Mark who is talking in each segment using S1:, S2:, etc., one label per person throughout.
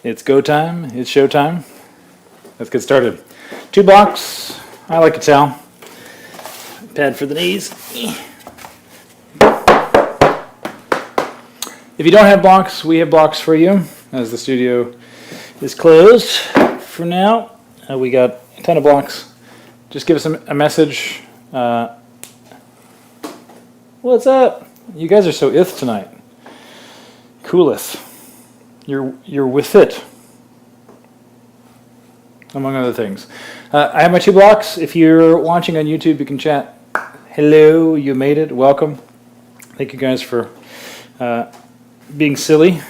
S1: It's go time. It's show time. Let's get started. 2 blocks. I like a towel. Pad for the knees. If you don't have blocks, we have blocks for you, as the studio is closed for now. We got a ton of blocks. Just give us a message. What's up? You guys are so ith tonight. Cooleth. You're with it. Among other things. I have my 2 blocks. If you're watching on YouTube, you can chat. Hello, you made it. Welcome. Thank you guys for being silly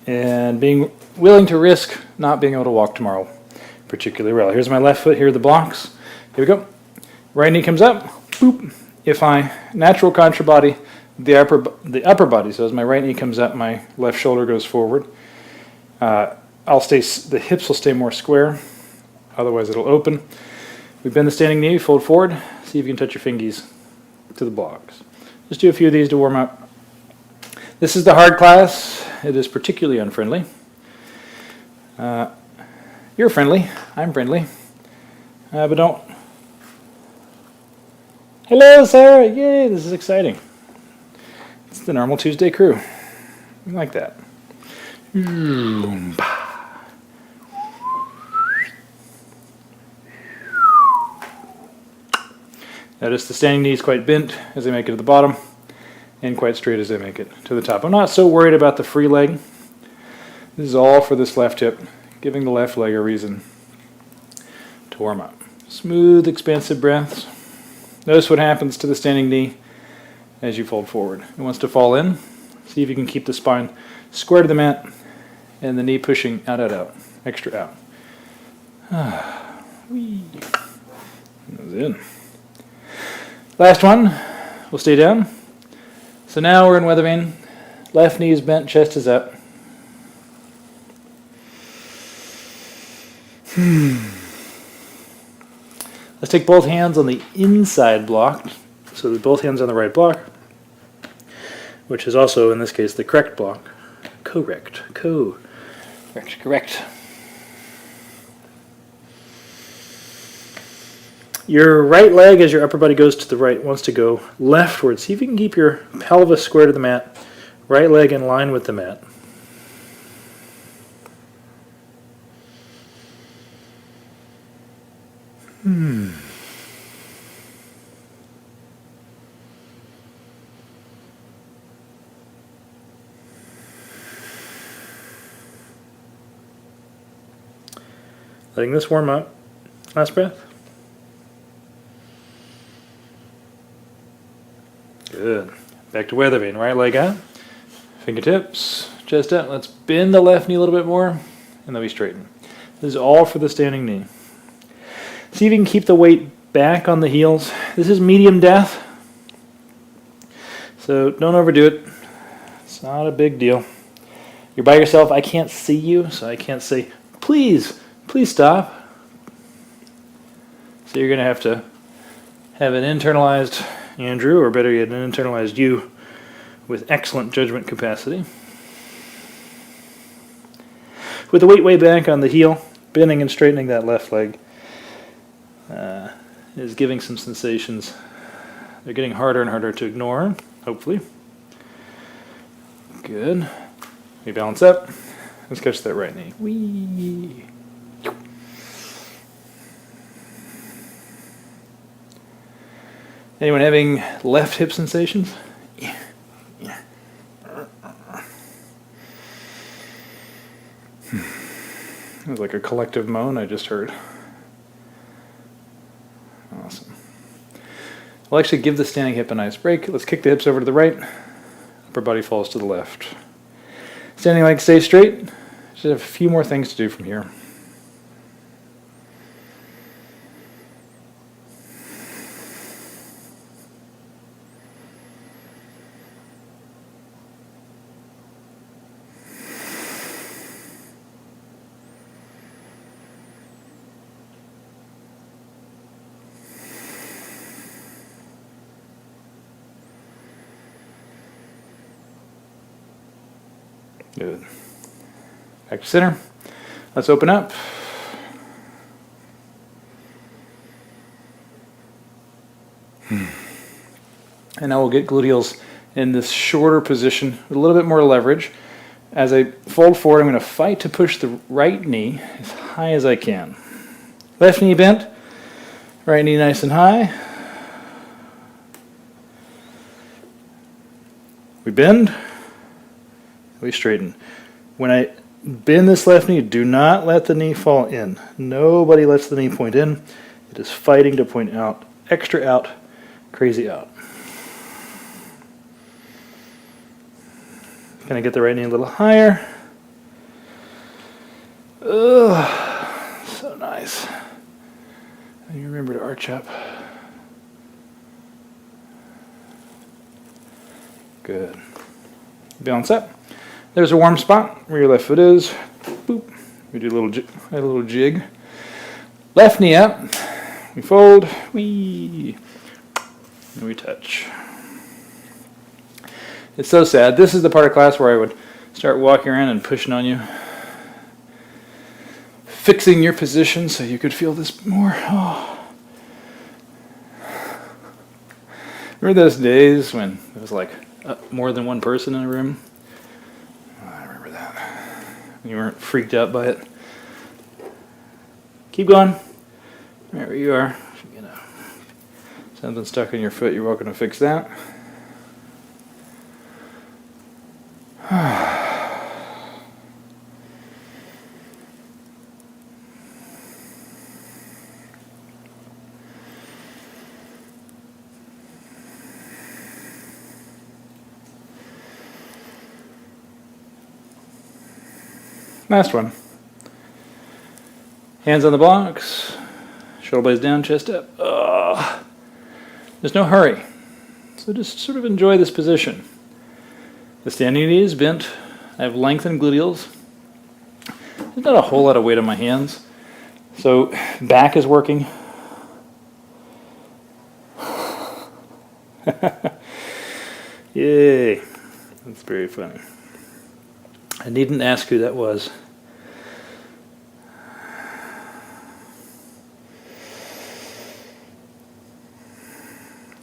S1: and being willing to risk not being able to walk tomorrow particularly well. Here's my left foot. Here are the blocks. Here we go. Right knee comes up. Boop. If I natural contra body the upper body, so as my right knee comes up, my left shoulder goes forward. The hips will stay more square. Otherwise, it'll open. We bend the standing knee, fold forward. See if you can touch your fingies to the blocks. Just do a few of these to warm up. This is the hard class. It is particularly unfriendly. You're friendly. I'm friendly. But don't. Hello, Sarah. Yay, this is exciting. It's the normal Tuesday crew. We like that. Notice the standing knee is quite bent as I make it to the bottom, and quite straight as I make it to the top. I'm not so worried about the free leg. This is all for this left hip, giving the left leg a reason to warm up. Smooth, expansive breaths. Notice what happens to the standing knee as you fold forward. It wants to fall in. See if you can keep the spine square to the mat and the knee pushing out, extra out. Nose in. Last one. We'll stay down. So now we're in weather vane. Left knee is bent, chest is up. Let's take both hands on the inside block. So both hands on the right block, which is also, in this case, the correct block. Correct. Your right leg, as your upper body goes to the right, wants to go leftward. See if you can keep your pelvis square to the mat. Right leg in line with the mat. Letting this warm up. Last breath. Good. Back to weather vane. Right leg out. Fingertips. Chest out. Let's bend the left knee a little bit more. And then we straighten. This is all for the standing knee. See if you can keep the weight back on the heels. This is medium death. So don't overdo it. It's not a big deal. You're by yourself. I can't see you, so I can't say, please stop. So you're going to have an internalized Andrew, or better yet, an internalized you with excellent judgment capacity. With the weight way back on the heel, bending and straightening that left leg is giving some sensations. They're getting harder and harder to ignore, hopefully. Good. We balance up. Let's catch that right knee. Whee! Anyone having left hip sensations? Yeah. It was like a collective moan I just heard. Awesome. We'll actually give the standing hip a nice break. Let's kick the hips over to the right. Upper body falls to the left. Standing leg stays straight. Just have a few more things to do from here. Good. Back to center. Let's open up. And now we'll get gluteals in this shorter position with a little bit more leverage. As I fold forward, I'm going to fight to push the right knee as high as I can. Left knee bent, right knee nice and high. We bend, we straighten. When I bend this left knee, do not let the knee fall in. Nobody lets the knee point in. It is fighting to point out, extra out, crazy out. Gonna get the right knee a little higher. Ugh, so nice. And you remember to arch up. Good. Balance up. There's a warm spot where your left foot is. Boop. We do a little jig. Left knee up. We fold. Wee. And we touch. It's so sad. This is the part of class where I would start walking around and pushing on you. Fixing your position so you could feel this more. Oh. Remember those days when it was like more than one person in a room? Oh, I remember that. You weren't freaked out by it. Keep going. Right where you are. If you get something stuck in your foot, you're welcome to fix that. Last one. Hands on the blocks, shoulder blades down, chest up. There's no hurry. So just sort of enjoy this position. The standing knee is bent. I have lengthened gluteals. There's not a whole lot of weight on my hands. So back is working. Yay. That's very funny. I needn't ask who that was.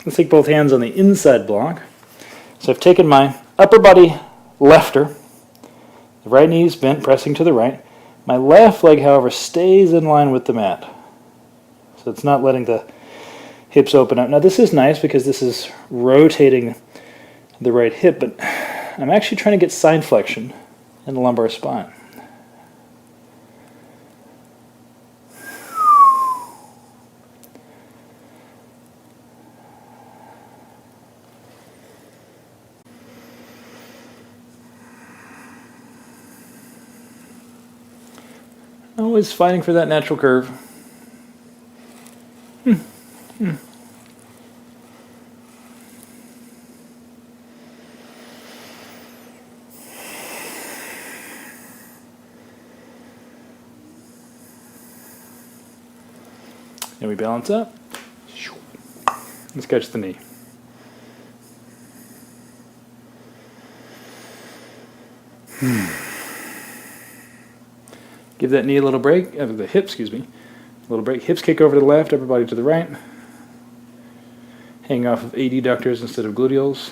S1: Let's take both hands on the inside block. So I've taken my upper body lefter. The right knee is bent, pressing to the right. My left leg, however, stays in line with the mat. So it's not letting the hips open up. Now this is nice because this is rotating the right hip, but I'm actually trying to get side flexion in the lumbar spine. Always fighting for that natural curve. And we balance up. Let's catch the knee. Give that knee a little break, the hip, excuse me, a little break. Hips kick over to the left, upper body to the right. Hang off of adductors instead of gluteals.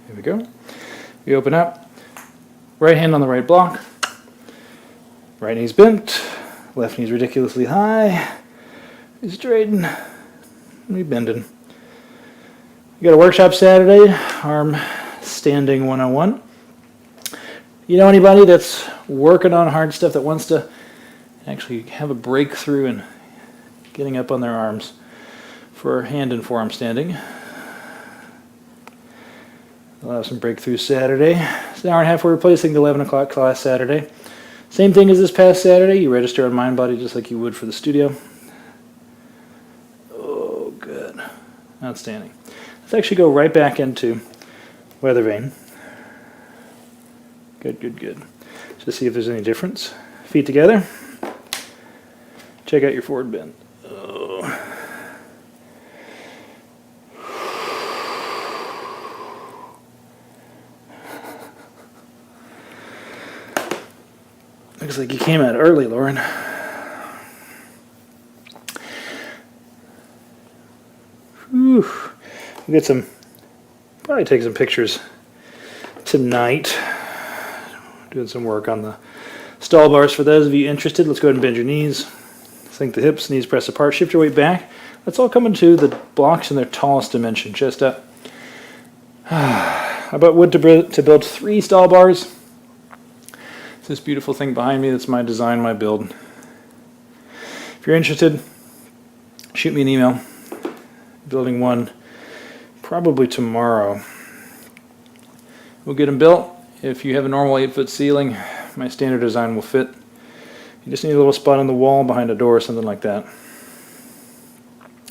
S1: Here we go. We open up. Right hand on the right block. Right knee's bent. Left knee's ridiculously high. We straighten. We bending. We got a workshop Saturday, arm standing 101. You know anybody that's working on hard stuff that wants to actually have a breakthrough in getting up on their arms for hand and forearm standing? We'll have some breakthroughs Saturday. It's an hour and a half. We're replacing the 11 o'clock class Saturday. Same thing as this past Saturday. You register on MindBody just like you would for the studio. Oh, good. Outstanding. Let's actually go right back into weather vane. Good, good, good. Just see if there's any difference. feet together. Check out your forward bend. Oh. Looks like you came out early, Lauren. Whew. We'll get some, probably take some pictures tonight. Doing some work on the stall bars. For those of you interested, let's go ahead and bend your knees. Sink the hips, knees press apart, shift your weight back. Let's all come into the blocks in their tallest dimension, chest up. I bought wood to build 3 stall bars. It's this beautiful thing behind me. That's my design, my build. If you're interested, shoot me an email. Building one probably tomorrow. We'll get them built. If you have a normal 8-foot ceiling, my standard design will fit. You just need a little spot on the wall behind a door or something like that.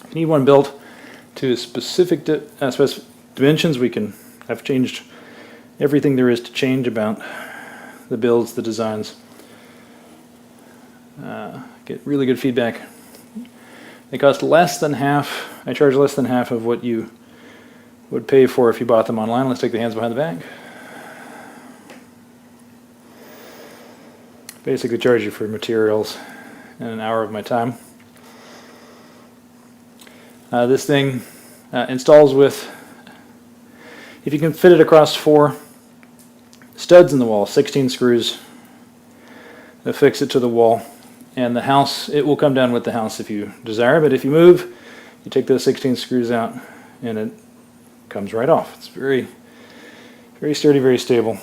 S1: If you need one built to specific dimensions, I've changed everything there is to change about the builds, the designs. Get really good feedback. They cost less than half. I charge less than half of what you would pay for if you bought them online. Let's take the hands behind the back. Basically charge you for materials and an hour of my time. This thing installs with, if you can fit it across 4 studs in the wall, 16 screws, affix it to the wall, and the house, it will come down with the house if you desire, but if you move, you take those 16 screws out and it comes right off. It's very, very sturdy, very stable.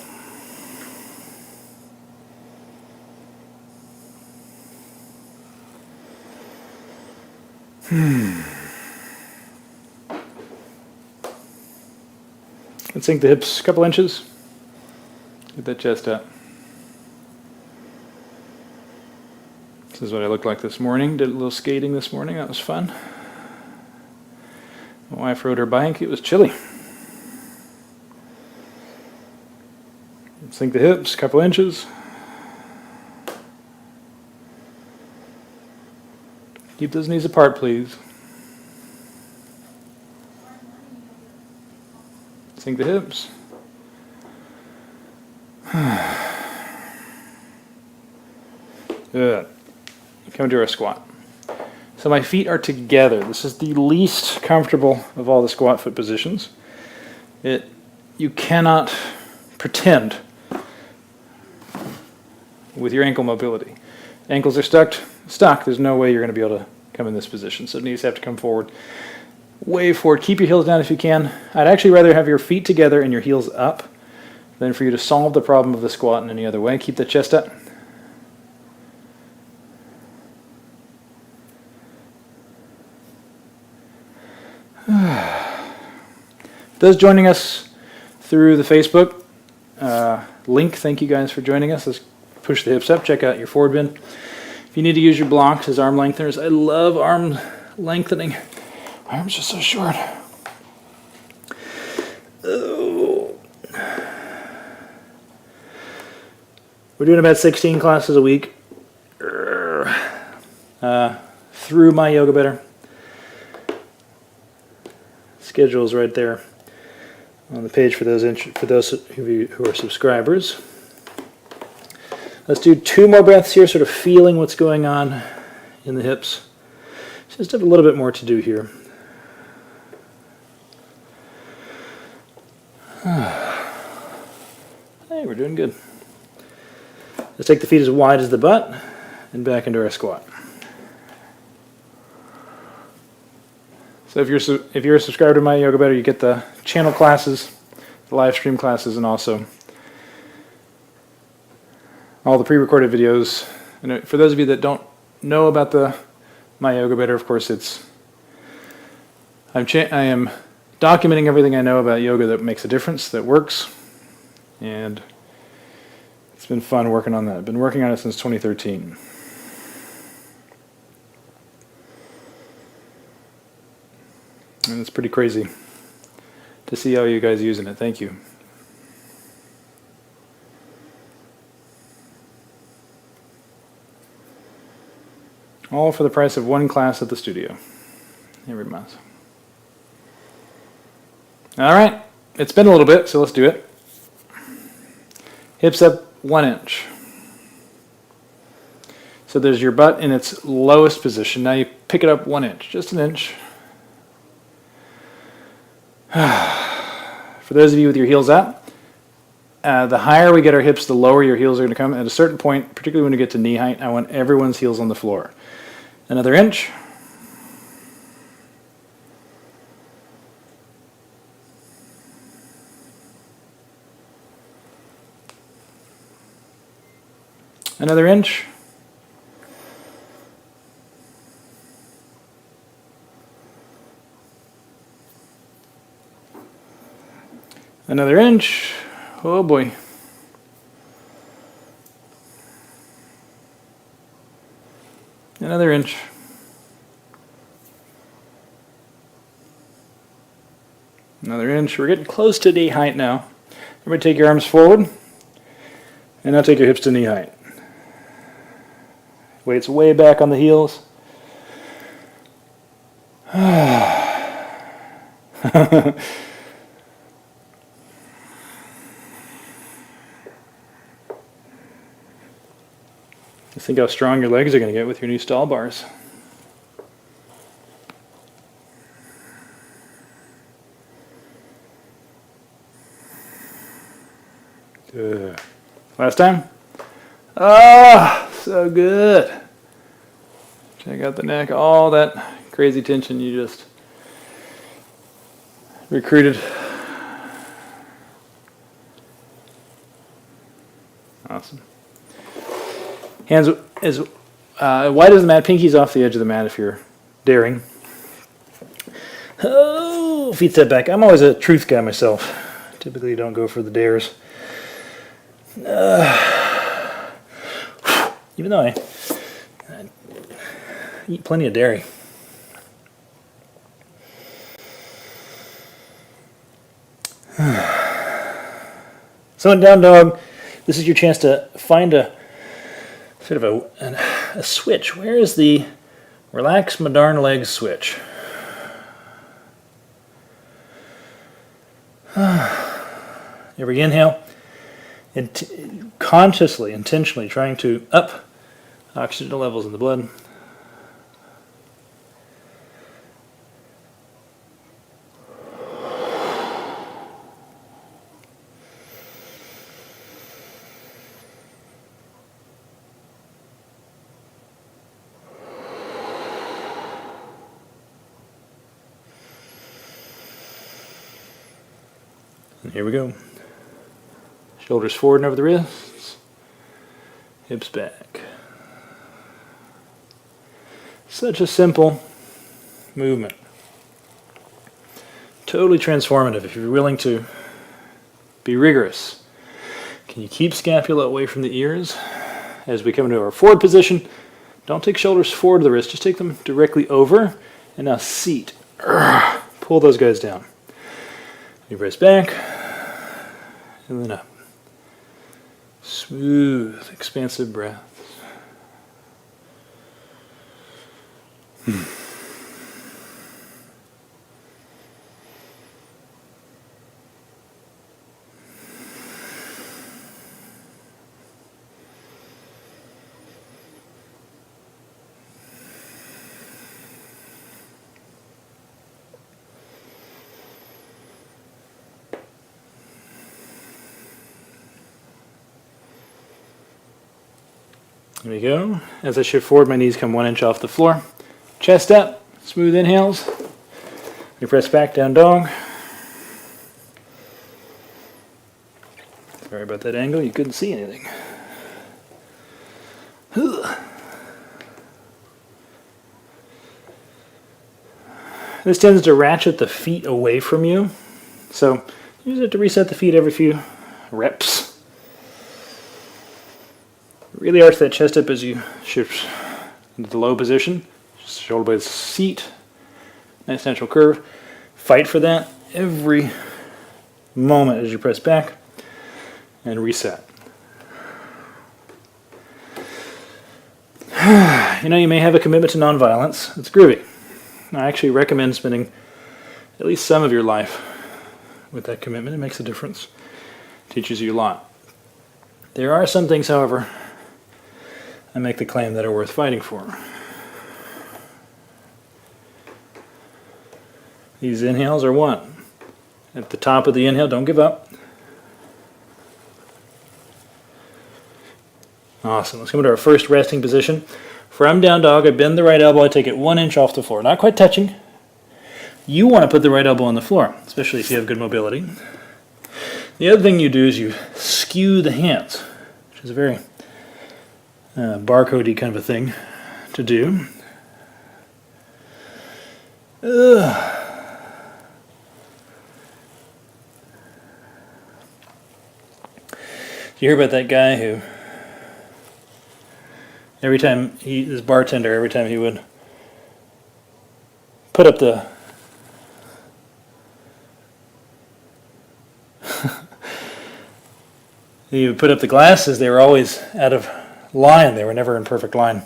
S1: Let's sink the hips a couple inches. Get that chest up. This is what I looked like this morning. Did a little skating this morning. That was fun. My wife rode her bike. It was chilly. Sink the hips a couple inches. Keep those knees apart, please. Sink the hips. Good. Come to our squat. So my feet are together. This is the least comfortable of all the squat foot positions. You cannot pretend with your ankle mobility. Ankles are stuck. There's no way you're going to be able to come in this position. So knees have to come forward. Way forward. Keep your heels down if you can. I'd actually rather have your feet together and your heels up than for you to solve the problem of the squat in any other way. Keep the chest up. Those joining us through the Facebook link, thank you guys for joining us. Let's push the hips up. Check out your forward bend. If you need to use your blocks as arm lengtheners, I love arm lengthening. My arms are so short. Oh. We're doing about 16 classes a week through My Yoga Better. Schedule is right there on the page for those of you who are subscribers. Let's do 2 more breaths here, sort of feeling what's going on in the hips. Just have a little bit more to do here. Hey, we're doing good. Let's take the feet as wide as the butt and back into our squat. So if you're a subscriber to My Yoga Better, you get the channel classes, the live stream classes, and also all the pre-recorded videos. And for those of you that don't know about the My Yoga Better, of course, I am documenting everything I know about yoga that makes a difference, that works, and it's been fun working on that. I've been working on it since 2013. And it's pretty crazy to see how you guys are using it. Thank you. All for the price of one class at the studio every month. All right, it's been a little bit, so let's do it. Hips up 1 inch. So there's your butt in its lowest position. Now you pick it up 1 inch, just an inch. For those of you with your heels up, the higher we get our hips, the lower your heels are going to come. At a certain point, particularly when you get to knee height, I want everyone's heels on the floor. Another inch. Another inch. Another inch. Oh boy. Another inch. Another inch. We're getting close to knee height now. Everybody take your arms forward. And now take your hips to knee height. Weight's way back on the heels. Just think how strong your legs are going to get with your new stall bars. Good. Last time. Ah, so good. Check out the neck. All that crazy tension you just recruited. Awesome. Hands as wide as the mat. Pinkies off the edge of the mat if you're daring. Oh, feet set back. I'm always a truth guy myself. Typically don't go for the dares. Even though I eat plenty of dairy. So in down dog, this is your chance to find a sort of a switch. Where is the relax my darn legs switch? Every inhale, and consciously, intentionally trying to up oxygen levels in the blood. And here we go. Shoulders forward and over the wrists. Hips back. Such a simple movement. Totally transformative if you're willing to be rigorous. Can you keep scapula away from the ears as we come into our forward position? Don't take shoulders forward to the wrist, just take them directly over. And now seat. Pull those guys down. You press back, and then up. Smooth, expansive breath. There we go. As I shift forward, my knees come 1 inch off the floor. Chest up, smooth inhales. You press back, down dog. Sorry about that angle, you couldn't see anything. This tends to ratchet the feet away from you. So you just have to reset the feet every few reps. Really arch that chest up as you shift into the low position. Shoulder blades seat. Nice natural curve. Fight for that every moment as you press back and reset. You know, you may have a commitment to nonviolence. It's groovy. I actually recommend spending at least some of your life with that commitment. It makes a difference. Teaches you a lot. There are some things, however, I make the claim that are worth fighting for. These inhales are one. At the top of the inhale, don't give up. Awesome. Let's come to our first resting position. From down dog, I bend the right elbow, I take it 1 inch off the floor. Not quite touching. You want to put the right elbow on the floor, especially if you have good mobility. The other thing you do is you skew the hands, which is a very barcode-y kind of a thing to do. You hear about that guy who every time this bartender, every time he would put up the he would put up the glasses, they were always out of line. They were never in perfect line.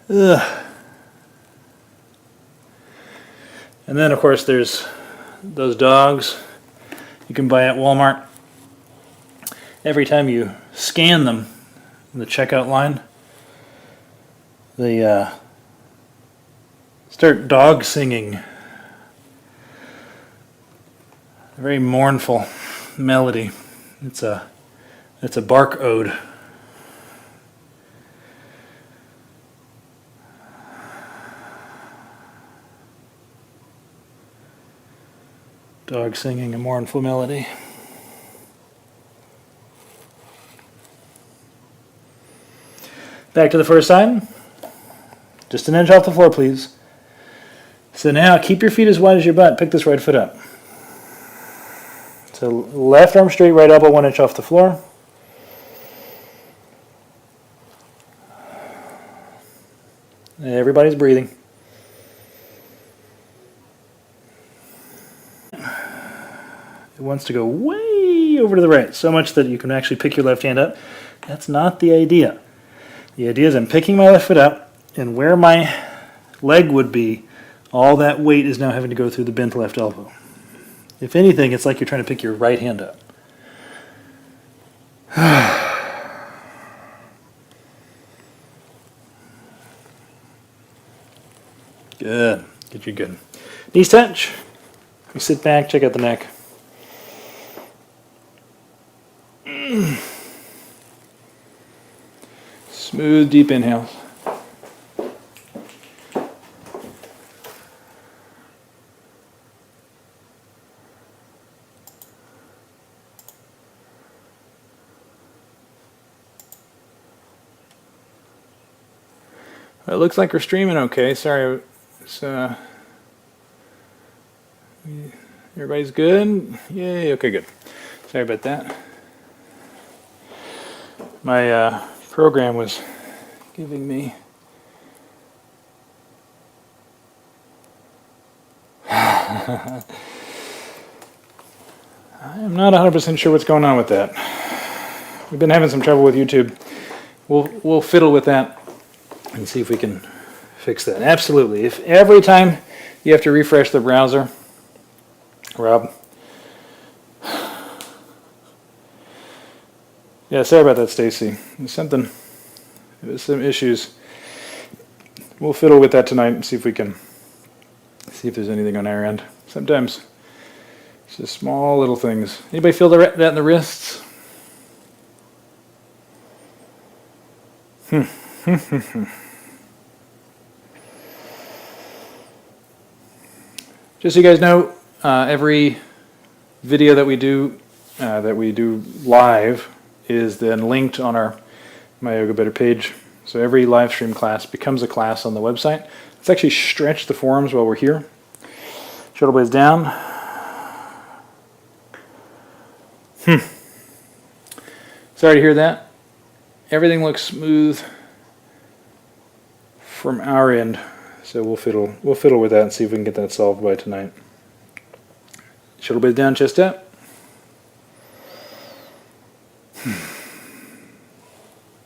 S1: Ugh. And then, of course, there's those dogs you can buy at Walmart. Every time you scan them in the checkout line, they start dog singing a very mournful melody. It's a bark ode. Dog singing a mournful melody. Back to the first side. Just an inch off the floor, please. So now keep your feet as wide as your butt. Pick this right foot up. So left arm straight, right elbow 1 inch off the floor. Everybody's breathing. It wants to go way over to the right, so much that you can actually pick your left hand up. That's not the idea. The idea is I'm picking my left foot up, and where my leg would be, all that weight is now having to go through the bent left elbow. If anything, it's like you're trying to pick your right hand up. Good. You're good. Knees touch. We sit back, check out the neck. Smooth, deep inhales. It looks like we're streaming okay. Sorry, it's, everybody's good? Yay, okay, good. Sorry about that. My program was giving me I am not 100% sure what's going on with that. We've been having some trouble with YouTube. We'll fiddle with that and see if we can fix that. Absolutely. If every time you have to refresh the browser, Rob. Yeah, sorry about that, Stacy. There's some issues. We'll fiddle with that tonight and see if we can see if there's anything on our end. Sometimes it's just small little things. Anybody feel that in the wrists? Just so you guys know, every video that we do live is then linked on our My Yoga Better page. So every live stream class becomes a class on the website. Let's actually stretch the forearms while we're here. Shoulder blades down. Sorry to hear that. Everything looks smooth from our end, so we'll fiddle with that and see if we can get that solved by tonight. Shoulder blades down, chest up.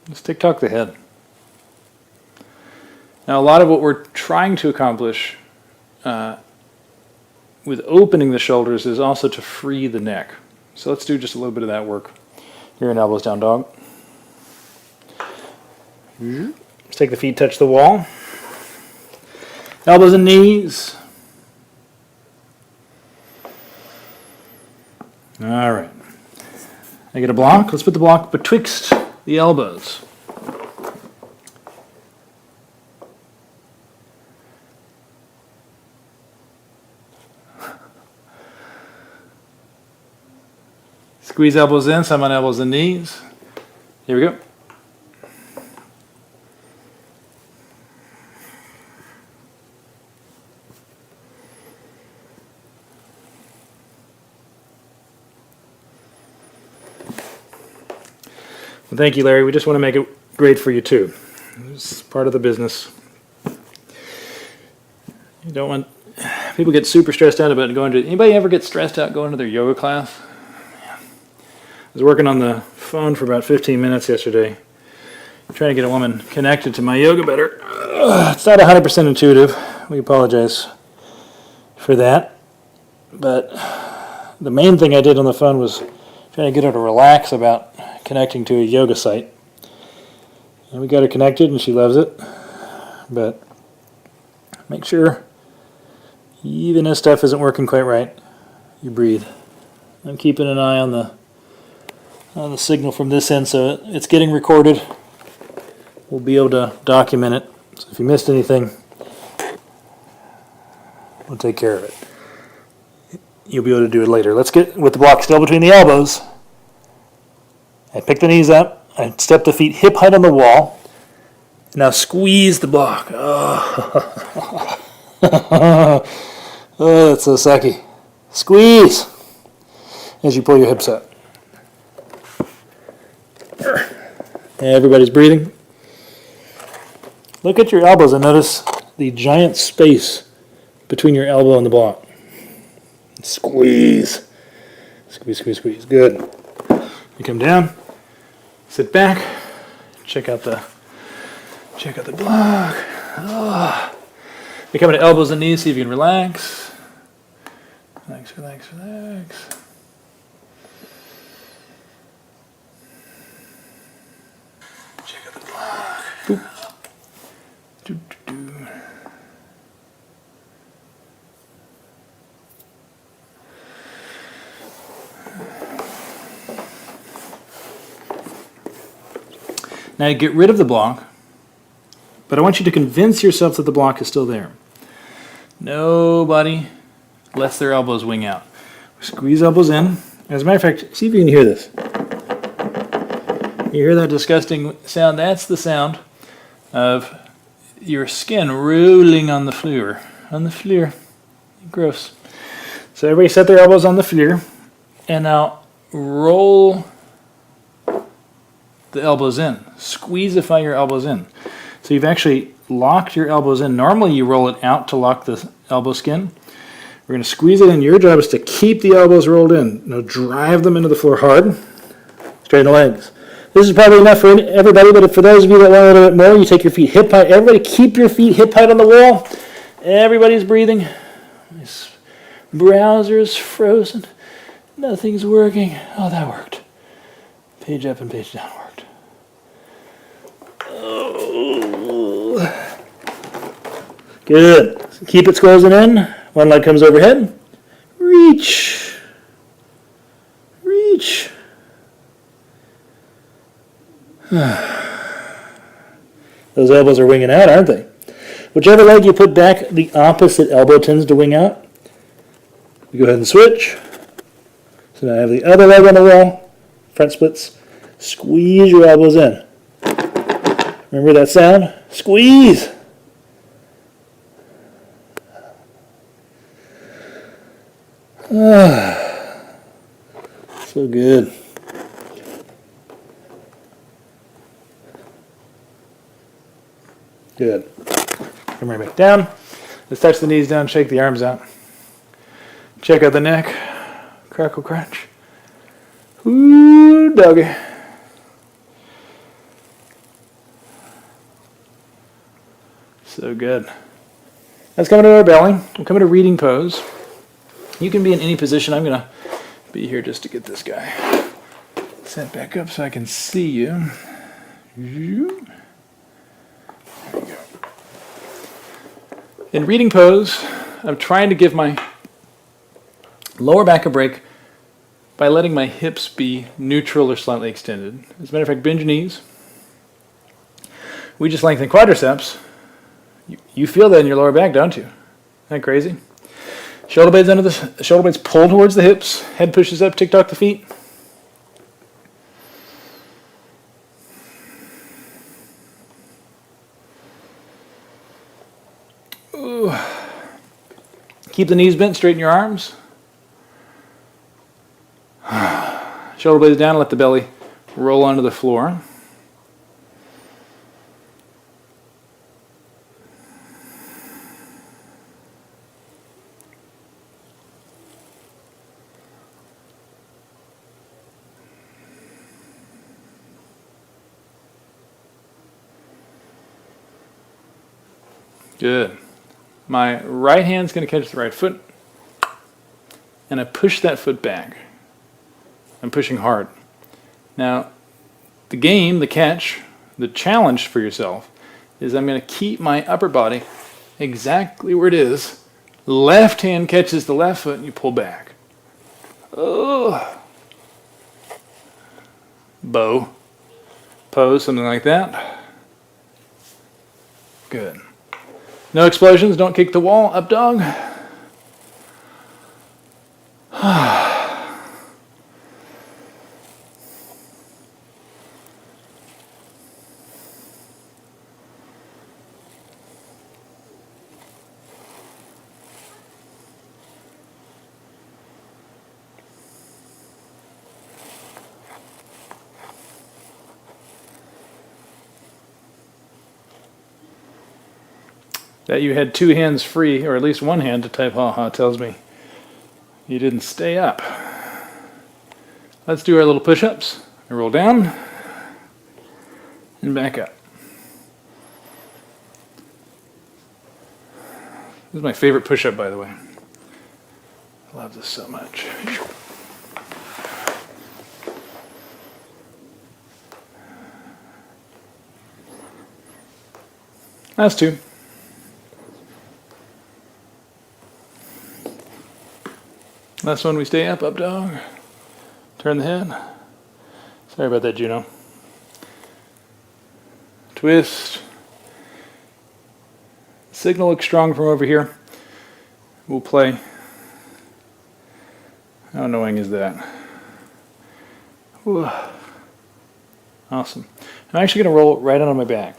S1: Just tick-tock the head. Now, a lot of what we're trying to accomplish with opening the shoulders is also to free the neck. So let's do just a little bit of that work. Here in elbows down dog. Let's take the feet, touch the wall. Elbows and knees. All right. I get a block. Let's put the block betwixt the elbows. Squeeze elbows in, some on elbows and knees. Here we go. Well, thank you, Larry. We just want to make it great for you, too. It's part of the business. You don't want... People get super stressed out about going to... Anybody ever get stressed out going to their yoga class? I was working on the phone for about 15 minutes yesterday, trying to get a woman connected to my yoga better. It's not 100% intuitive. We apologize for that. But the main thing I did on the phone was trying to get her to relax about connecting to a yoga site. And we got her connected and she loves it. But make sure, even if stuff isn't working quite right, you breathe. I'm keeping an eye on the signal from this end, so it's getting recorded. We'll be able to document it. So if you missed anything, we'll take care of it. You'll be able to do it later. Let's get with the block still between the elbows. I pick the knees up. I step the feet hip height on the wall. Now squeeze the block. Oh, oh, that's so sucky. Squeeze as you pull your hips up. Everybody's breathing. Look at your elbows and notice the giant space between your elbow and the block. Squeeze. Squeeze, squeeze, squeeze. Good. You come down, sit back, check out the block. Oh. You come to elbows and knees, see if you can relax. Relax, relax, relax. Check out the block. Boop. Do, do, do. Now you get rid of the block, but I want you to convince yourself that the block is still there. Nobody lets their elbows wing out. Squeeze elbows in. As a matter of fact, see if you can hear this. You hear that disgusting sound? That's the sound of your skin rolling on the floor. On the floor. Gross. So everybody set their elbows on the floor, and now roll the elbows in. Squeezify your elbows in. So you've actually locked your elbows in. Normally you roll it out to lock the elbow skin. We're going to squeeze it in. Your job is to keep the elbows rolled in. Now drive them into the floor hard. Straighten the legs. This is probably enough for everybody, but for those of you that want a little bit more, you take your feet hip height. Everybody keep your feet hip height on the wall. Everybody's breathing. This browser's frozen. Nothing's working. Oh, that worked. Page up and page down worked. Oh. Good. Keep it closing in. One leg comes overhead. Reach. Reach. Those elbows are winging out, aren't they? Whichever leg you put back, the opposite elbow tends to wing out. You go ahead and switch. So now I have the other leg on the wall. Front splits. Squeeze your elbows in. Remember that sound? Squeeze. So good. Good. Come right back down. Let's touch the knees down, shake the arms out. Check out the neck. Crackle, crunch. Ooh, doggy. So good. Let's come into our belly. We'll come into reading pose. You can be in any position. I'm going to be here just to get this guy set back up so I can see you. There you go. In reading pose, I'm trying to give my lower back a break by letting my hips be neutral or slightly extended. As a matter of fact, bend your knees. We just lengthen quadriceps. You feel that in your lower back, don't you? Isn't that crazy? Shoulder blades pull towards the hips. Head pushes up, tick-tock the feet. Ooh. Keep the knees bent, straighten your arms. Shoulder blades down, let the belly roll onto the floor. Good. My right hand's going to catch the right foot, and I push that foot back. I'm pushing hard. Now, the game, the catch, the challenge for yourself is I'm going to keep my upper body exactly where it is. Left hand catches the left foot, and you pull back. Oh. Bow. Pose, something like that. Good. No explosions, don't kick the wall, up dog. That you had two hands free, or at least one hand to type ha-ha, tells me you didn't stay up. Let's do our little push-ups. I roll down and back up. This is my favorite push-up, by the way. I love this so much. Last two. Last one, we stay up dog. Turn the head. Sorry about that, Juno. Twist. Signal looks strong from over here. We'll play. How annoying is that? Whew. Awesome. I'm actually going to roll right out on my back.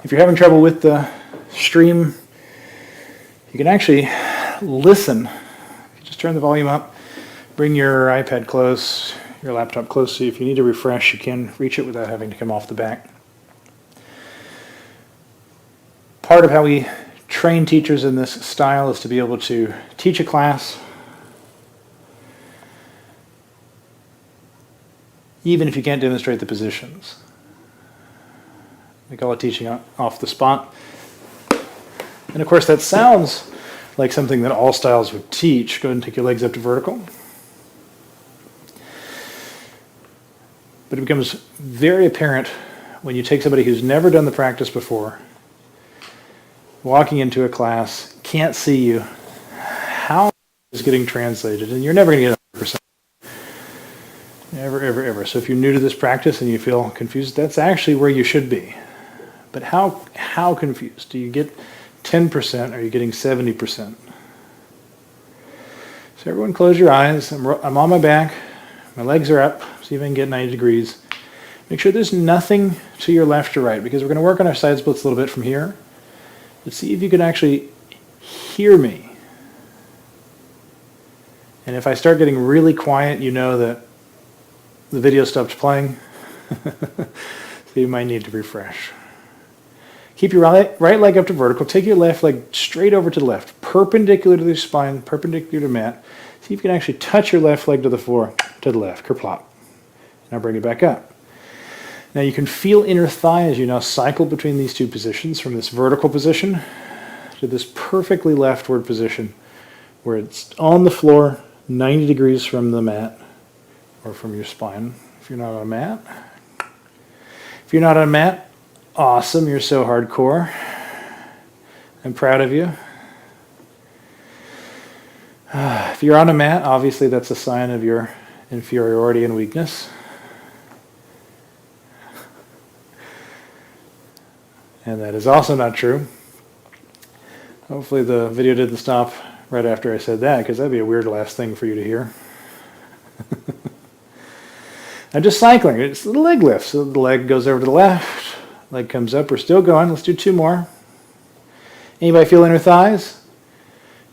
S1: If you're having trouble with the stream, you can actually listen. Just turn the volume up, bring your iPad close, your laptop close, so if you need to refresh, you can reach it without having to come off the back. Part of how we train teachers in this style is to be able to teach a class, even if you can't demonstrate the positions. We call it teaching off the spot. And of course that sounds like something that all styles would teach. Go ahead and take your legs up to vertical. But it becomes very apparent when you take somebody who's never done the practice before, walking into a class, can't see you, how is getting translated, and you're never going to get 100%. Never, ever, ever. So if you're new to this practice and you feel confused, that's actually where you should be. But how confused? Do you get 10%, or are you getting 70%? So everyone close your eyes. I'm on my back. My legs are up. See if I can get 90 degrees. Make sure there's nothing to your left or right, because we're going to work on our side splits a little bit from here. But see if you can actually hear me. And if I start getting really quiet, you know that the video stopped playing. So you might need to refresh. Keep your right leg up to vertical. Take your left leg straight over to the left, perpendicular to the spine, perpendicular to mat. See if you can actually touch your left leg to the floor, to the left, kerplop. Now bring it back up. Now you can feel inner thigh as you now cycle between these two positions, from this vertical position to this perfectly leftward position where it's on the floor 90 degrees from the mat or from your spine if you're not on a mat. If you're not on a mat, awesome, you're so hardcore. I'm proud of you. If you're on a mat, obviously that's a sign of your inferiority and weakness. And that is also not true. Hopefully the video didn't stop right after I said that, because that'd be a weird last thing for you to hear. I'm just cycling. It's the leg lift. So the leg goes over to the left, leg comes up. We're still going. Let's do 2 more. Anybody feel inner thighs?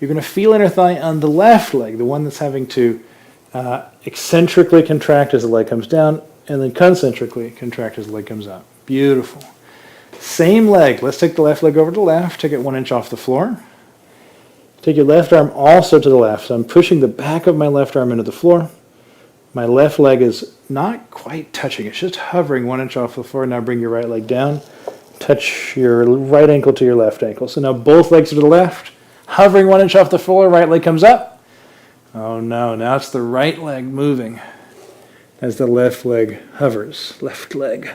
S1: You're going to feel inner thigh on the left leg, the one that's having to eccentrically contract as the leg comes down, and then concentrically contract as the leg comes up. Beautiful. Same leg. Let's take the left leg over to the left. Take it 1 inch off the floor. Take your left arm also to the left. So I'm pushing the back of my left arm into the floor. My left leg is not quite touching. It's just hovering 1 inch off the floor. Now bring your right leg down. Touch your right ankle to your left ankle. So now both legs are to the left. Hovering 1 inch off the floor. Right leg comes up. Oh no. Now it's the right leg moving as the left leg hovers. Left leg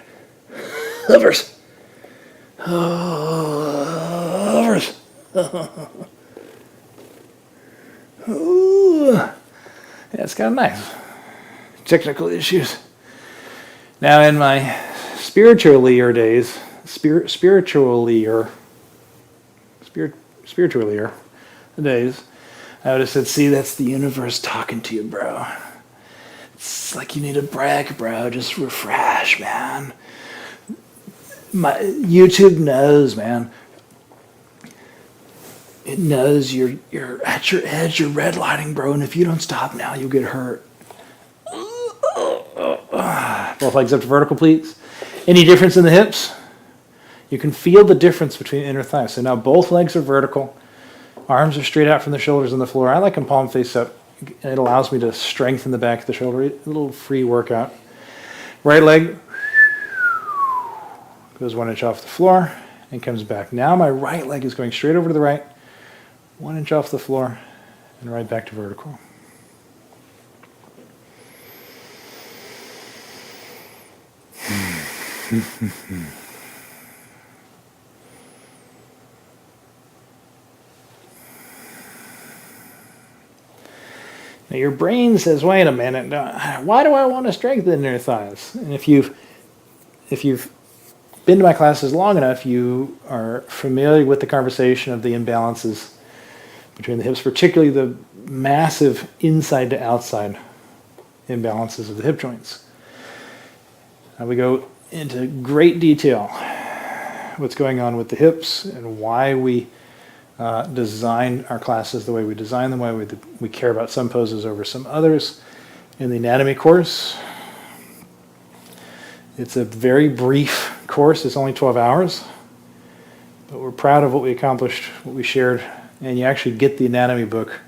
S1: hovers. Hovers. Ooh. Yeah, it's kind of nice. Technical issues. Now, in my spiritualier days, spiritualier days, I would have said, see, that's the universe talking to you, bro. It's like you need a break, bro. Just refresh, man. My YouTube knows, man. It knows you're at your edge, you're redlining, bro, and if you don't stop now, you'll get hurt. Both legs up to vertical, please. Any difference in the hips? You can feel the difference between inner thighs. So now both legs are vertical. Arms are straight out from the shoulders on the floor. I like them palm face up. It allows me to strengthen the back of the shoulder. A little free workout. Right leg goes 1 inch off the floor and comes back. Now my right leg is going straight over to the right, 1 inch off the floor, and right back to vertical. Now your brain says, wait a minute, why do I want to strengthen inner thighs? And if you've been to my classes long enough, you are familiar with the conversation of the imbalances between the hips, particularly the massive inside to outside imbalances of the hip joints. Now we go into great detail what's going on with the hips and why we design our classes the way we design them, why we care about some poses over some others in the anatomy course. It's a very brief course. It's only 12 hours, but we're proud of what we accomplished, what we shared, and you actually get the anatomy book,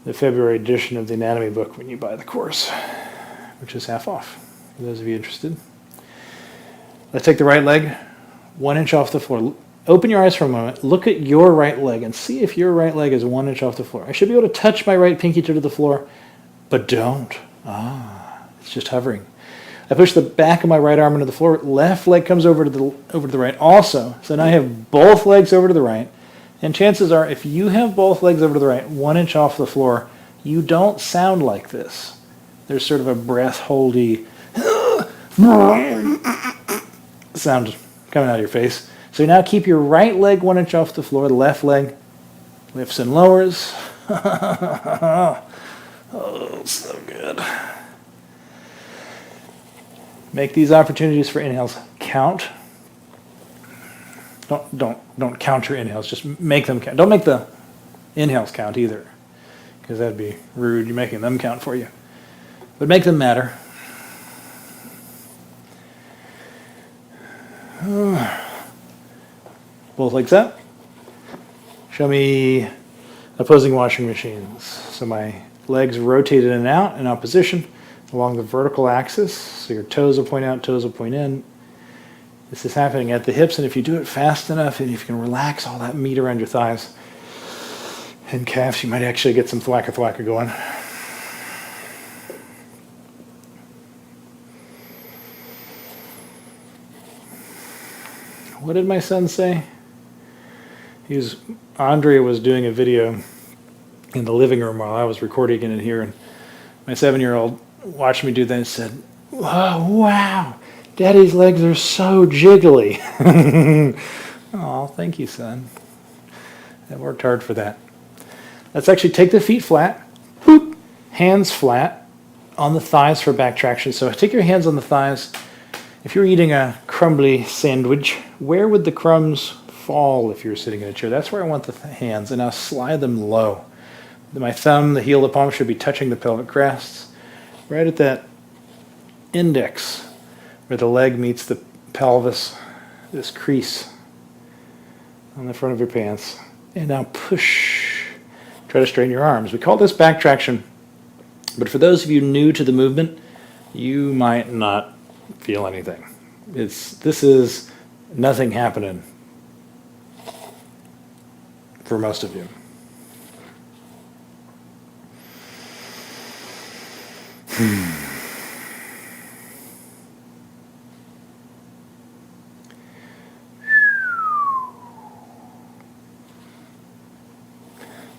S1: the February edition of the anatomy book, when you buy the course, which is half off for those of you interested. Let's take the right leg 1 inch off the floor. Open your eyes for a moment. Look at your right leg and see if your right leg is 1 inch off the floor. I should be able to touch my right pinky toe to the floor, but don't. It's just hovering. I push the back of my right arm into the floor. Left leg comes over to the right also. So now I have both legs over to the right. And chances are, if you have both legs over to the right, 1 inch off the floor, you don't sound like this. There's sort of a breath-holdy sound coming out of your face. So now keep your right leg 1 inch off the floor. The left leg lifts and lowers. Oh, so good. Make these opportunities for inhales count. Don't count your inhales. Just make them count. Don't make the inhales count either, because that'd be rude. You're making them count for you. But make them matter. Both legs up. Show me opposing washing machines. So my legs rotate in and out in opposition. along the vertical axis. So your toes will point out, toes will point in. This is happening at the hips, and if you do it fast enough and if you can relax all that meat around your thighs and calves, you might actually get some thwacka thwacka going. What did my son say? Andre was doing a video in the living room while I was recording it here, and my 7-year-old watched me do that and said, "Oh, wow, Daddy's legs are so jiggly." Oh, thank you, son. I worked hard for that. Let's actually take the feet flat, boop, hands flat on the thighs for back traction. So take your hands on the thighs. If you're eating a crumbly sandwich, where would the crumbs fall if you're sitting in a chair? That's where I want the hands, and now slide them low. My thumb, the heel of the palm should be touching the pelvic crests, right at that index where the leg meets the pelvis, this crease on the front of your pants. And now push. Try to straighten your arms. We call this back traction, but for those of you new to the movement, you might not feel anything. This is nothing happening for most of you.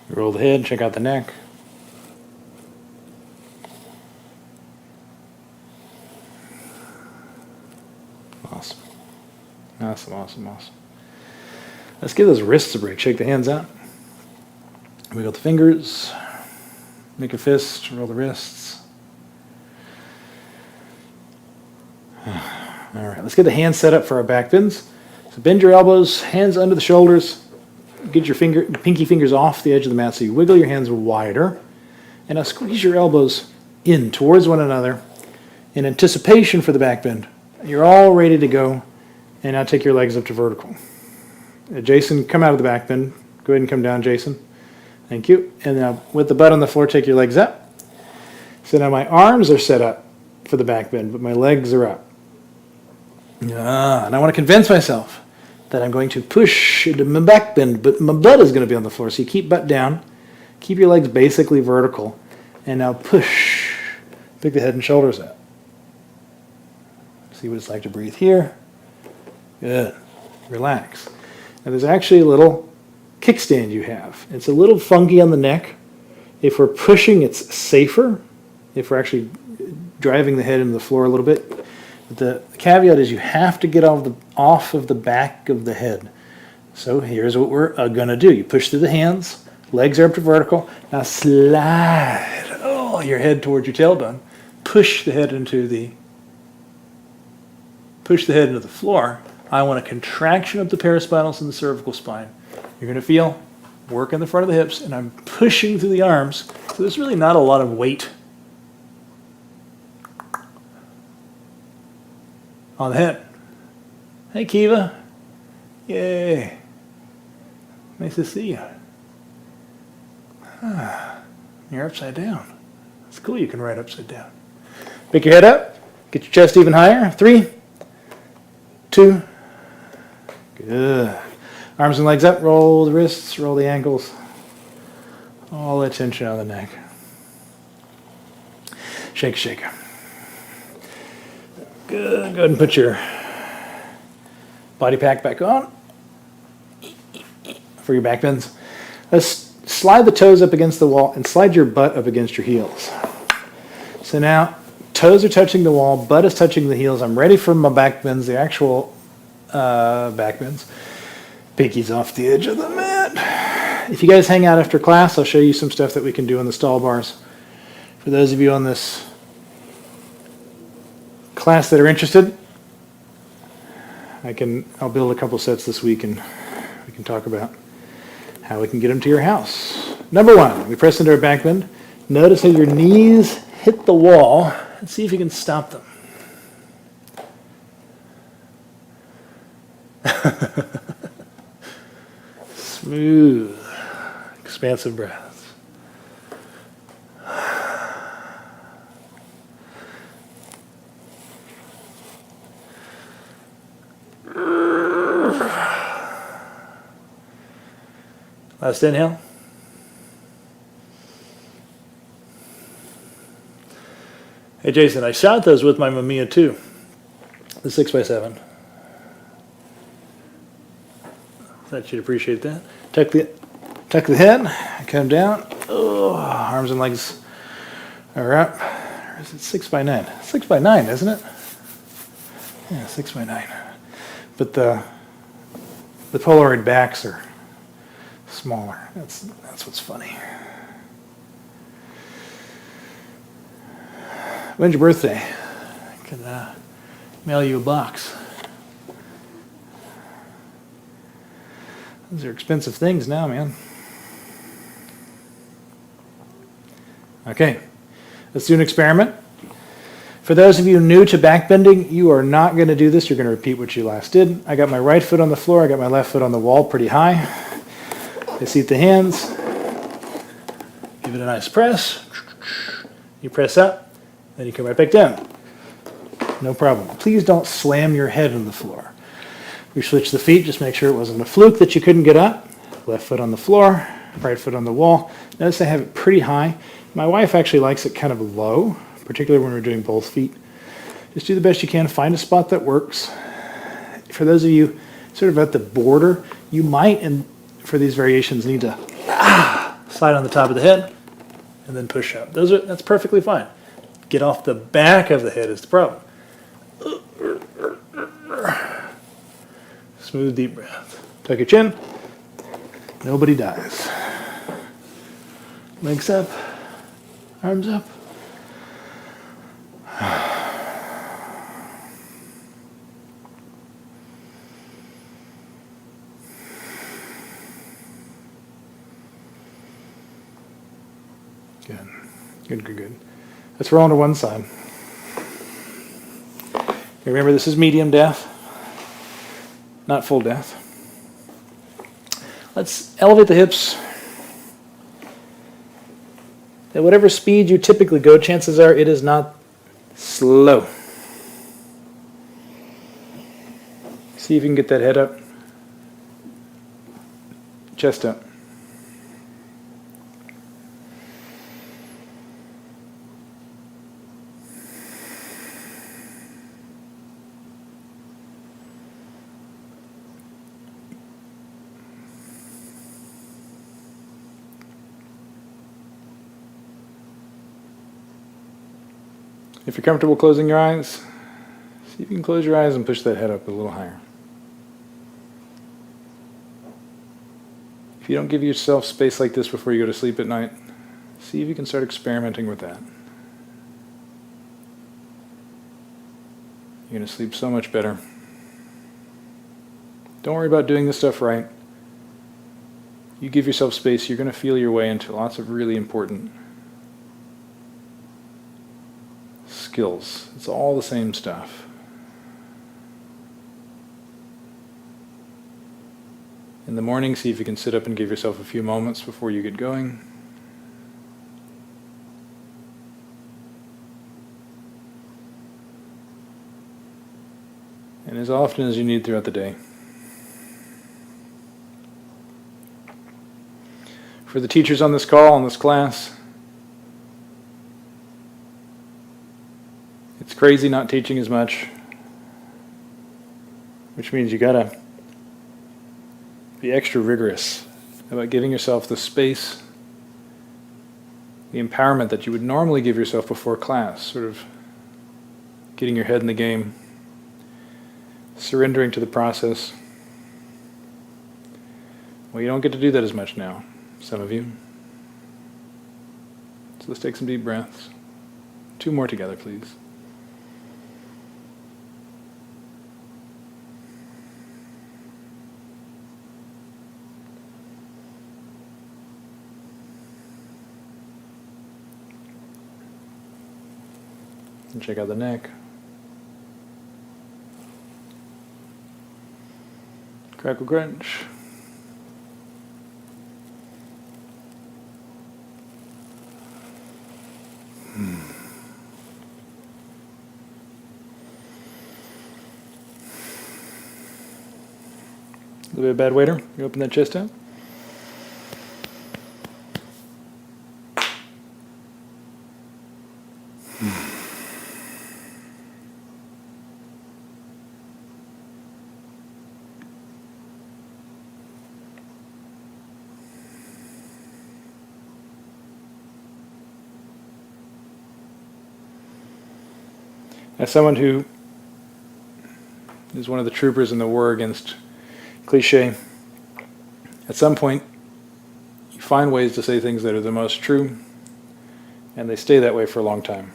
S1: Roll the head, check out the neck. Awesome. Awesome, awesome, awesome. Let's give those wrists a break. Shake the hands out. Wiggle the fingers. Make a fist. Roll the wrists. All right, let's get the hands set up for our back bends. So bend your elbows, hands under the shoulders. Get your pinky fingers off the edge of the mat so you wiggle your hands wider. And now squeeze your elbows in towards one another in anticipation for the back bend. You're all ready to go. And now take your legs up to vertical. Jason, come out of the back bend. Go ahead and come down, Jason. Thank you. And now with the butt on the floor, take your legs up. So now my arms are set up for the back bend, but my legs are up. And I want to convince myself that I'm going to push into my back bend, but my butt is going to be on the floor. So you keep butt down, keep your legs basically vertical, and now push. Pick the head and shoulders up. See what it's like to breathe here. Good. Relax. Now there's actually a little kickstand you have. It's a little funky on the neck. If we're pushing, it's safer. If we're actually driving the head into the floor a little bit. But the caveat is you have to get off of the back of the head. So here's what we're going to do. You push through the hands. Legs are up to vertical. Now slide your head towards your tailbone. Push the head into the floor. I want a contraction of the paraspinals and the cervical spine. You're going to feel work in the front of the hips, and I'm pushing through the arms. So there's really not a lot of weight on the head. Hey, Kiva. Yay. Nice to see you. You're upside down. It's cool you can ride upside down. Pick your head up. Get your chest even higher. 3, 2. Good. Arms and legs up. Roll the wrists. Roll the ankles. All that tension out of the neck. Shake, shake. Good. Go ahead and put your body pack back on for your back bends. Let's slide the toes up against the wall and slide your butt up against your heels. So now toes are touching the wall, butt is touching the heels. I'm ready for my back bends, the actual back bends. Pinky's off the edge of the mat. If you guys hang out after class, I'll show you some stuff that we can do on the stall bars. For those of you on this class that are interested, I'll build a couple sets this week and we can talk about how we can get them to your house. Number 1, we press into our back bend. Notice how your knees hit the wall and see if you can stop them. Smooth, expansive breaths. Last inhale. Hey Jason, I shot those with my Mamiya too. The 6x7. Thought you'd appreciate that. Tuck the head, come down. Oh, arms and legs are up. Or is it 6x9? 6x9, isn't it? Yeah, 6x9. But the Polaroid backs are smaller. That's what's funny. When's your birthday? I can mail you a box. Those are expensive things now, man. Okay, let's do an experiment. For those of you new to backbending, you are not going to do this. You're going to repeat what you last did. I got my right foot on the floor. I got my left foot on the wall pretty high. I seat the hands. Give it a nice press. You press up, then you come right back down. No problem. Please don't slam your head on the floor. We switch the feet. Just make sure it wasn't a fluke that you couldn't get up. Left foot on the floor, right foot on the wall. Notice I have it pretty high. My wife actually likes it kind of low, particularly when we're doing both feet. Just do the best you can. Find a spot that works. For those of you sort of at the border, you might, and for these variations, need to slide on the top of the head and then push up. That's perfectly fine. Get off the back of the head is the problem. Smooth, deep breath. Tuck your chin. Nobody dies. Legs up. Arms up. Good. Let's roll onto one side. Remember, this is medium death, not full death. Let's elevate the hips. At whatever speed you typically go, chances are it is not slow. See if you can get that head up, chest up. If you're comfortable closing your eyes, see if you can close your eyes and push that head up a little higher. If you don't give yourself space like this before you go to sleep at night, see if you can start experimenting with that. You're going to sleep so much better. Don't worry about doing this stuff right. You give yourself space, you're going to feel your way into lots of really important skills. It's all the same stuff. In the morning, see if you can sit up and give yourself a few moments before you get going. And as often as you need throughout the day. For the teachers on this call, on this class, it's crazy not teaching as much, which means you gotta be extra rigorous about giving yourself the space, the empowerment that you would normally give yourself before class, sort of getting your head in the game, surrendering to the process. Well, you don't get to do that as much now, some of you. So let's take some deep breaths. 2 more together, please. And check out the neck. Crackle crunch. A little bit of bad waiter. You open that chest out. As someone who is one of the troopers in the war against cliche, at some point you find ways to say things that are the most true, and they stay that way for a long time.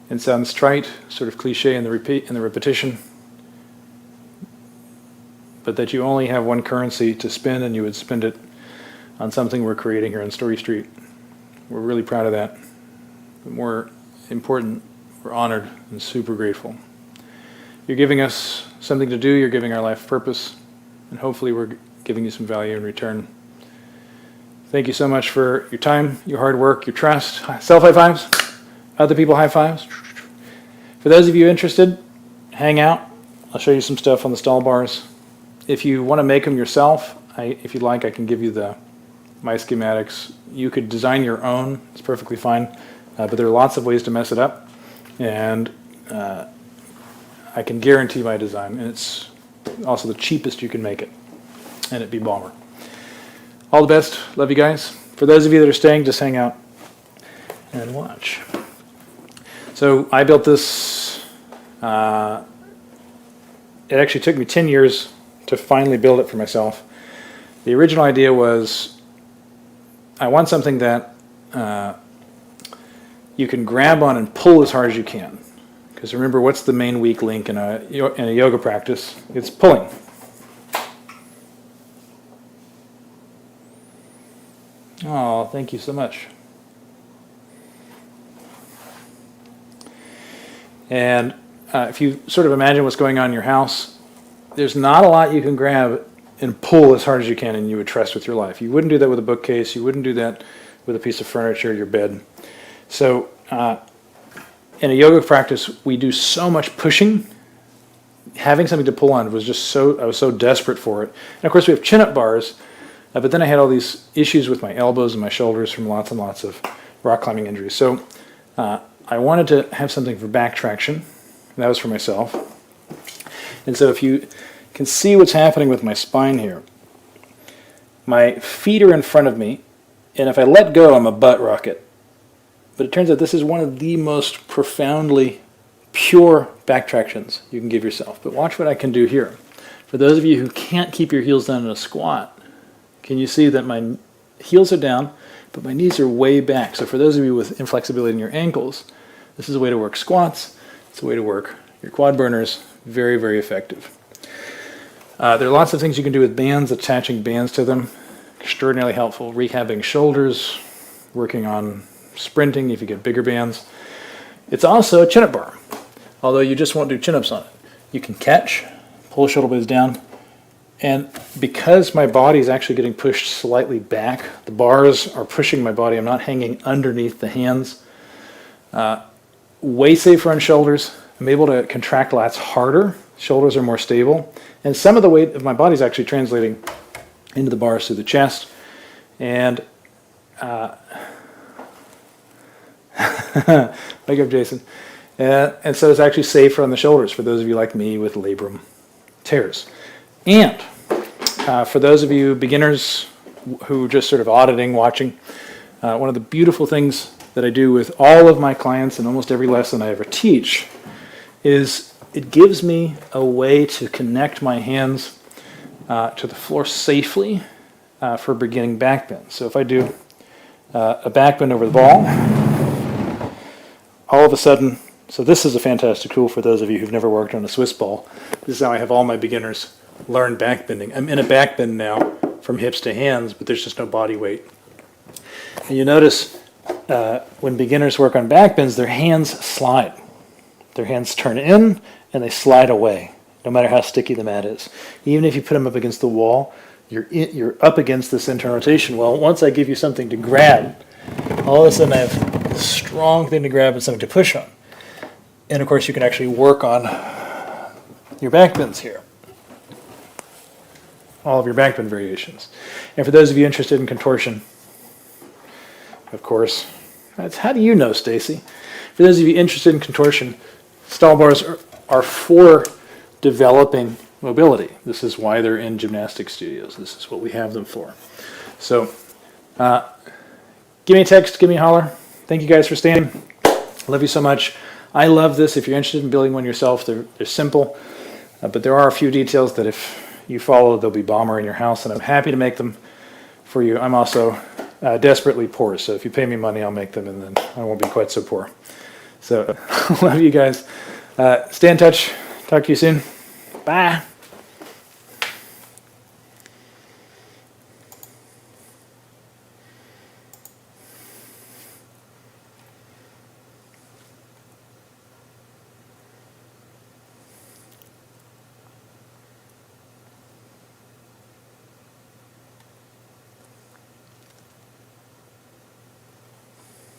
S1: It sounds trite, sort of cliche in the repetition, but that you only have one currency to spend, and you would spend it on something we're creating here on Story Street. We're really proud of that. But more important, we're honored and super grateful. You're giving us something to do, you're giving our life purpose, and hopefully we're giving you some value in return. Thank you so much for your time, your hard work, your trust. Self high fives, other people high fives. For those of you interested, hang out. I'll show you some stuff on the stall bars. If you want to make them yourself, if you'd like, I can give you my schematics. You could design your own. It's perfectly fine. But there are lots of ways to mess it up. And I can guarantee my design. And it's also the cheapest you can make it. And it'd be bomber. All the best. Love you guys. For those of you that are staying, just hang out and watch. So I built this. It actually took me 10 years to finally build it for myself. The original idea was I want something that you can grab on and pull as hard as you can. Because remember, what's the main weak link in a yoga practice? It's pulling. Oh, thank you so much. And if you sort of imagine what's going on in your house, there's not a lot you can grab and pull as hard as you can and you would trust with your life. You wouldn't do that with a bookcase. You wouldn't do that with a piece of furniture, your bed. So in a yoga practice, we do so much pushing. Having something to pull on was just I was so desperate for it. And of course we have chin-up bars, but then I had all these issues with my elbows and my shoulders from lots and lots of rock climbing injuries. So I wanted to have something for back traction. And that was for myself. And so if you can see what's happening with my spine here, my feet are in front of me, and if I let go, I'm a butt rocket. But it turns out this is one of the most profoundly pure back tractions you can give yourself. But watch what I can do here. For those of you who can't keep your heels down in a squat, can you see that my heels are down, but my knees are way back? So for those of you with inflexibility in your ankles, this is a way to work squats. It's a way to work your quad burners. Very, very effective. There are lots of things you can do with bands, attaching bands to them. Extraordinarily helpful. Rehabbing shoulders, working on sprinting if you get bigger bands. It's also a chin-up bar, although you just won't do chin-ups on it. You can catch, pull shoulder blades down, and because my body is actually getting pushed slightly back, the bars are pushing my body. I'm not hanging underneath the hands. Way safer on shoulders. I'm able to contract lats harder. Shoulders are more stable. And some of the weight of my body is actually translating into the bars through the chest. And wake up, Jason. And so it's actually safer on the shoulders for those of you like me with labrum tears. And for those of you beginners who are just sort of auditing, watching, one of the beautiful things that I do with all of my clients and almost every lesson I ever teach is it gives me a way to connect my hands to the floor safely for beginning back bend. So if I do a back bend over the ball, all of a sudden, so this is a fantastic tool for those of you who've never worked on a Swiss ball. This is how I have all my beginners learn back bending. I'm in a back bend now from hips to hands, but there's just no body weight. And you notice when beginners work on back bends, their hands slide. Their hands turn in and they slide away, no matter how sticky the mat is. Even if you put them up against the wall, you're up against this internal rotation. Well, once I give you something to grab, all of a sudden I have a strong thing to grab and something to push on. And of course you can actually work on your back bends here. all of your backbend variations. And for those of you interested in contortion, of course, how do you know, Stacy? For those of you interested in contortion, stall bars are for developing mobility. This is why they're in gymnastic studios. This is what we have them for. So, give me a text, give me a holler. Thank you guys for standing. Love you so much. I love this. If you're interested in building one yourself, they're simple, but there are a few details that if you follow, they'll be bomber in your house, and I'm happy to make them for you. I'm also desperately poor, so if you pay me money, I'll make them, and then I won't be quite so poor. So, love you guys. Stay in touch. Talk to you soon. Bye.